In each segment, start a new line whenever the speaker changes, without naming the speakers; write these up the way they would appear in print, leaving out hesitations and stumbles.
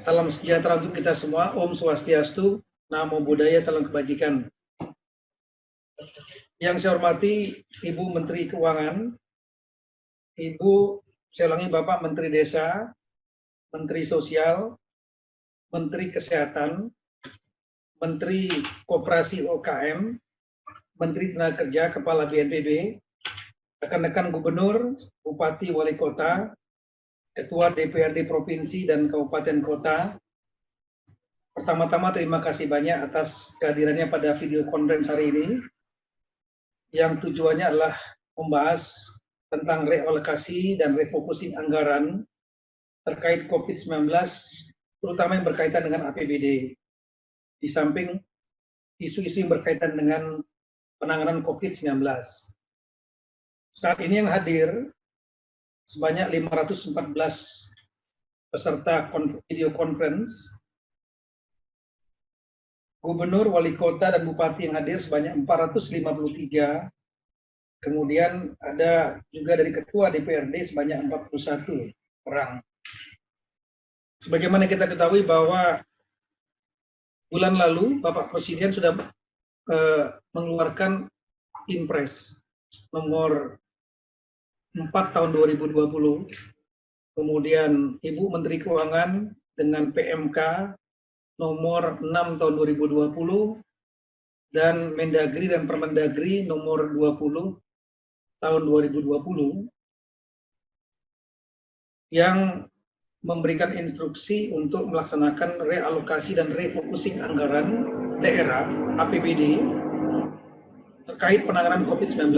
Salam sejahtera untuk kita semua. Om Swastiastu, Namo Buddhaya, salam kebajikan. Yang saya hormati Ibu Menteri Keuangan, saya ulangi Bapak Menteri Desa, Menteri Sosial, Menteri Kesehatan, Menteri Koperasi UKM, Menteri Tenaga Kerja, Kepala BNPB, rekan-rekan Gubernur, Bupati, Wali Kota, Ketua DPRD Provinsi dan Kabupaten Kota. Pertama-tama terima kasih banyak atas kehadirannya pada video conference hari ini, yang tujuannya adalah membahas tentang realokasi dan refocusing anggaran terkait COVID-19, terutama yang berkaitan dengan APBD, di samping isu-isu yang berkaitan dengan penanganan COVID-19. Saat ini yang hadir sebanyak 514 peserta video conference. Gubernur, Wali Kota, dan Bupati yang hadir sebanyak 453. Kemudian ada juga dari Ketua DPRD sebanyak 41 orang. Sebagaimana kita ketahui bahwa bulan lalu Bapak Presiden sudah mengeluarkan Impres nomor 4 tahun 2020. Kemudian Ibu Menteri Keuangan dengan PMK nomor 6 tahun 2020 dan Mendagri dan Permendagri nomor 20 tahun 2020 yang memberikan instruksi untuk melaksanakan realokasi dan refocusing anggaran daerah APBD terkait penanganan COVID-19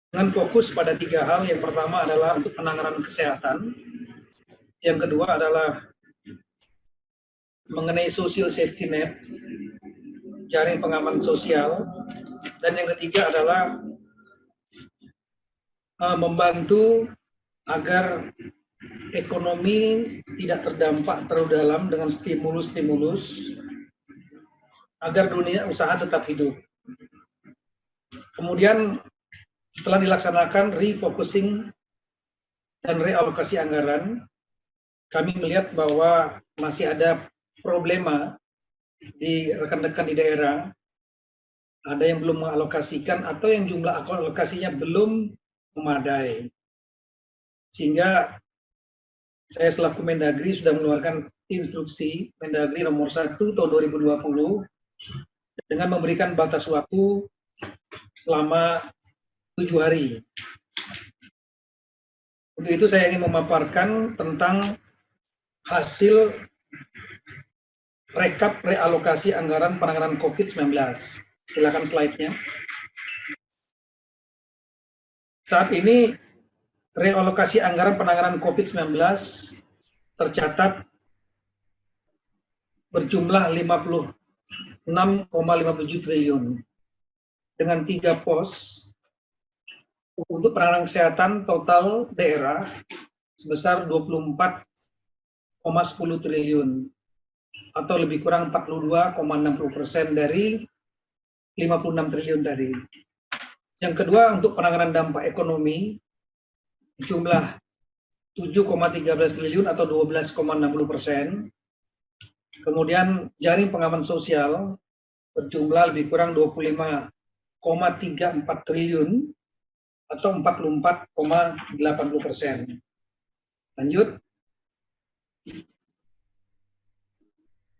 dengan fokus pada 3 hal. Yang pertama adalah untuk penanganan kesehatan, yang kedua adalah mengenai social safety net, jaring pengaman sosial, dan yang ketiga adalah membantu agar ekonomi tidak terdampak terlalu dalam dengan stimulus-stimulus agar dunia usaha tetap hidup. Kemudian setelah dilaksanakan refocusing dan realokasi anggaran, kami melihat bahwa masih ada problema di rekan-rekan di daerah, ada yang belum mengalokasikan atau yang jumlah alokasinya belum memadai. Sehingga saya selaku Mendagri sudah mengeluarkan instruksi Mendagri nomor 1 tahun 2020 dengan memberikan batas waktu selama 7 hari. Untuk itu saya ingin memaparkan tentang hasil rekap realokasi anggaran penanganan COVID-19. Silakan slide-nya. Saat ini realokasi anggaran penanganan COVID-19 tercatat berjumlah 56,57 triliun dengan 3 pos. Untuk penanganan kesehatan total daerah sebesar 24,10 triliun atau lebih kurang 42,60% dari 56 triliun tadi. Yang kedua, untuk penanganan dampak ekonomi jumlah 7,13 triliun atau 12,60%. Kemudian jaring pengaman sosial berjumlah lebih kurang 25,34 triliun atau 44,80%. Lanjut.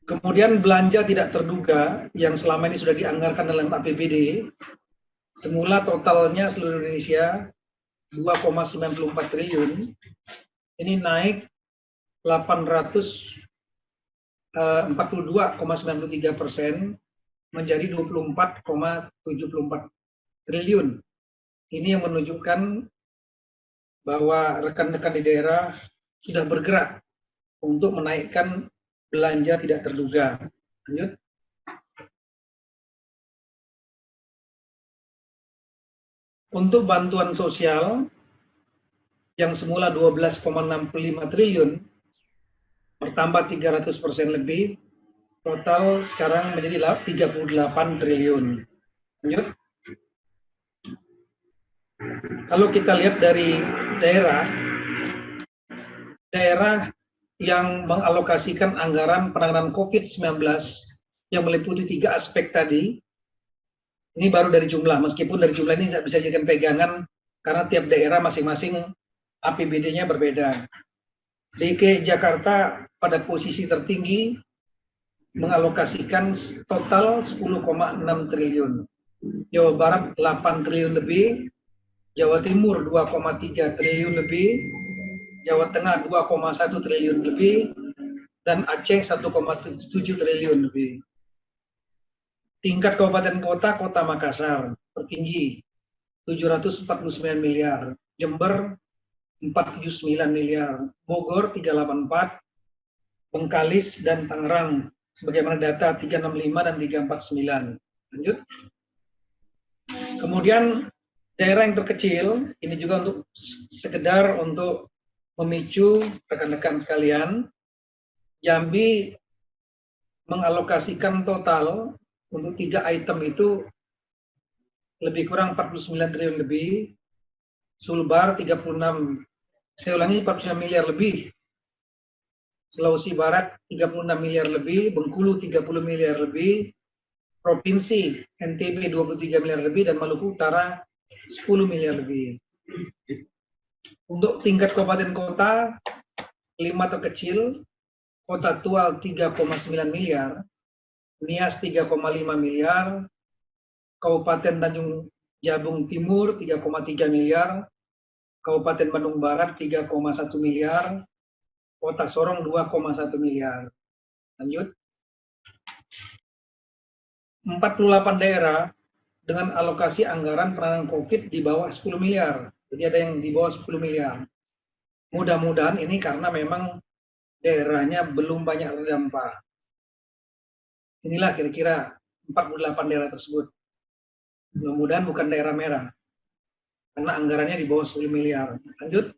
Kemudian belanja tidak terduga yang selama ini sudah dianggarkan dalam APBD, semula totalnya seluruh Indonesia 2,94 triliun, ini naik 842,93% menjadi 24,74 triliun. Ini yang menunjukkan bahwa rekan-rekan di daerah sudah bergerak untuk menaikkan belanja tidak terduga. Lanjut. Untuk bantuan sosial yang semula 12,65 triliun bertambah 300% lebih, total sekarang menjadi 38 triliun. Lanjut. Kalau kita lihat dari daerah yang mengalokasikan anggaran penanganan COVID-19 yang meliputi 3 aspek tadi. Ini baru dari jumlah, meskipun dari jumlah ini nggak bisa dijadikan pegangan karena tiap daerah masing-masing APBD-nya berbeda. DKI Jakarta pada posisi tertinggi mengalokasikan total 10,6 triliun. Jawa Barat 8 triliun lebih, Jawa Timur 2,3 triliun lebih, Jawa Tengah 2,1 triliun lebih, dan Aceh 1,7 triliun lebih. Tingkat kabupaten kota, Kota Makassar tertinggi 749 miliar, Jember 479 miliar, Bogor 384, Bengkalis dan Tangerang sebagaimana data 365 dan 349. Lanjut. Kemudian daerah yang terkecil, ini juga untuk sekedar untuk memicu rekan-rekan sekalian, Jambi mengalokasikan total untuk 3 item itu lebih kurang 49 triliun lebih, Sulbar 36, saya ulangi 49 miliar lebih, Sulawesi Barat 36 miliar lebih, Bengkulu 30 miliar lebih, Provinsi NTB 23 miliar lebih, dan Maluku Utara 10 miliar lebih. Untuk tingkat kabupaten kota, 5 terkecil, Kota Tual 3,9 miliar, Nias 3,5 miliar, Kabupaten Tanjung Jabung Timur 3,3 miliar, Kabupaten Bandung Barat 3,1 miliar, Kota Sorong 2,1 miliar. Lanjut. 48 daerah dengan alokasi anggaran penanganan COVID di bawah 10 miliar. Jadi ada yang di bawah 10 miliar. Mudah-mudahan ini karena memang daerahnya belum banyak terdampak. Inilah kira-kira 48 daerah tersebut. Mudah-mudahan bukan daerah merah, karena anggarannya di bawah 10 miliar. Lanjut.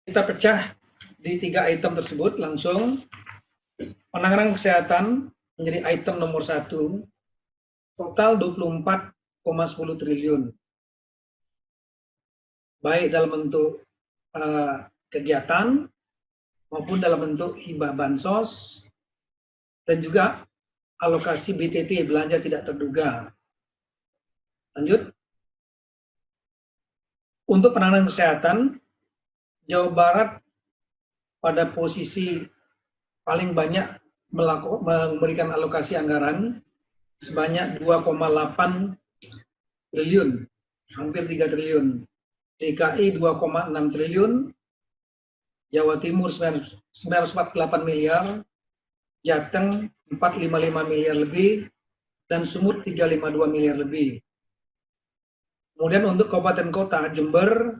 Kita pecah di 3 item tersebut langsung. Penanganan kesehatan menjadi item nomor 1, total 24,10 triliun. Baik dalam bentuk kegiatan maupun dalam bentuk hibah bansos, dan juga alokasi BTT, belanja tidak terduga. Lanjut. Untuk penanganan kesehatan, Jawa Barat pada posisi paling banyak memberikan alokasi anggaran sebanyak 2,8 triliun, hampir 3 triliun. DKI 2,6 triliun, Jawa Timur 948 miliar, Jateng 455 miliar lebih, dan Sumut 352 miliar lebih. Kemudian untuk kabupaten kota, Jember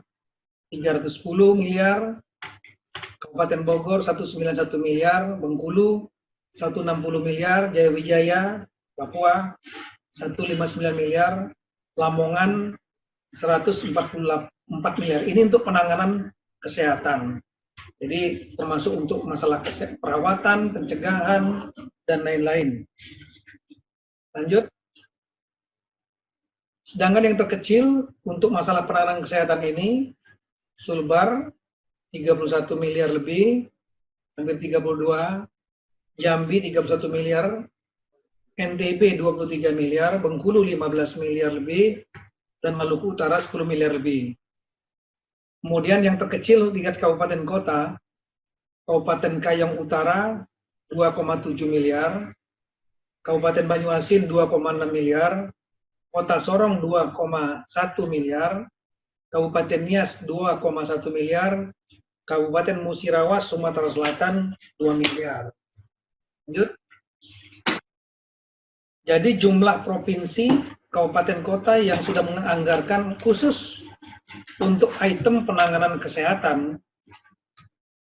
310 miliar, Kabupaten Bogor 191 miliar, Bengkulu 160 miliar, Jaya Wijaya, Papua 159 miliar, Lamongan 144 miliar. Ini untuk penanganan kesehatan. Jadi termasuk untuk masalah perawatan, pencegahan, dan lain-lain. Lanjut. Sedangkan yang terkecil untuk masalah penanganan kesehatan ini, Sulbar 31 miliar lebih, hampir 32, Jambi 31 miliar, NTB 23 miliar, Bengkulu 15 miliar lebih, dan Maluku Utara 10 miliar lebih. Kemudian yang terkecil tingkat kabupaten kota, Kabupaten Kayong Utara 2,7 miliar, Kabupaten Banyuasin 2,6 miliar, Kota Sorong 2,1 miliar, Kabupaten Nias 2,1 miliar, Kabupaten Musirawas Sumatera Selatan 2 miliar. Lanjut. Jadi jumlah provinsi, kabupaten kota yang sudah menganggarkan khusus untuk item penanganan kesehatan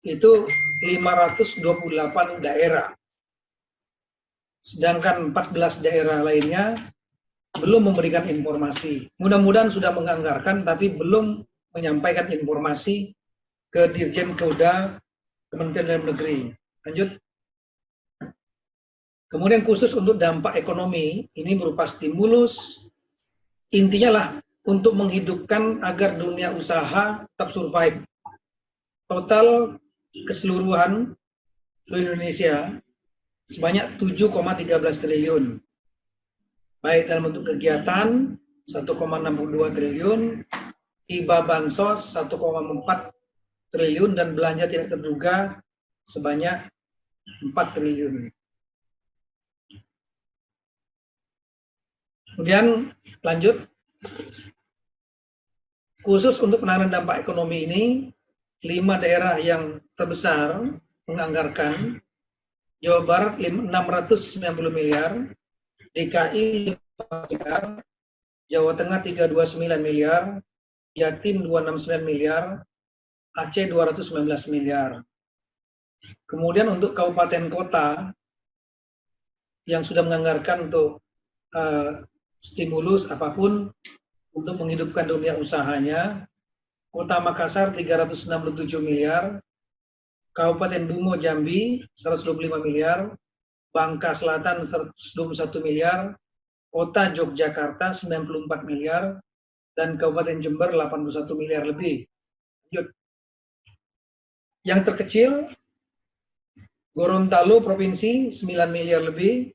itu 528 daerah. Sedangkan 14 daerah lainnya belum memberikan informasi. Mudah-mudahan sudah menganggarkan tapi belum menyampaikan informasi ke Dirjen Keuda Kementerian Dalam Negeri. Lanjut. Kemudian khusus untuk dampak ekonomi, ini berupa stimulus, intinya lah untuk menghidupkan agar dunia usaha tetap survive. Total keseluruhan seluruh Indonesia sebanyak 7,13 triliun. Baik dalam bentuk kegiatan 1,62 triliun, hibah bansos 1,4 triliun, dan belanja tidak terduga sebanyak 4 triliun. Kemudian lanjut, khusus untuk penanganan dampak ekonomi ini, 5 daerah yang terbesar menganggarkan: Jawa Barat 690 miliar, DKI 5 miliar, Jawa Tengah 329 miliar, Jatim 269 miliar, Aceh 219 miliar. Kemudian untuk kabupaten kota yang sudah menganggarkan untuk stimulus apapun untuk menghidupkan dunia usahanya, Kota Makassar 367 miliar, Kabupaten Bungo Jambi 125 miliar, Bangka Selatan 121 miliar, Kota Yogyakarta 94 miliar, dan Kabupaten Jember 81 miliar lebih. Lanjut. Yang terkecil, Gorontalo Provinsi 9 miliar lebih,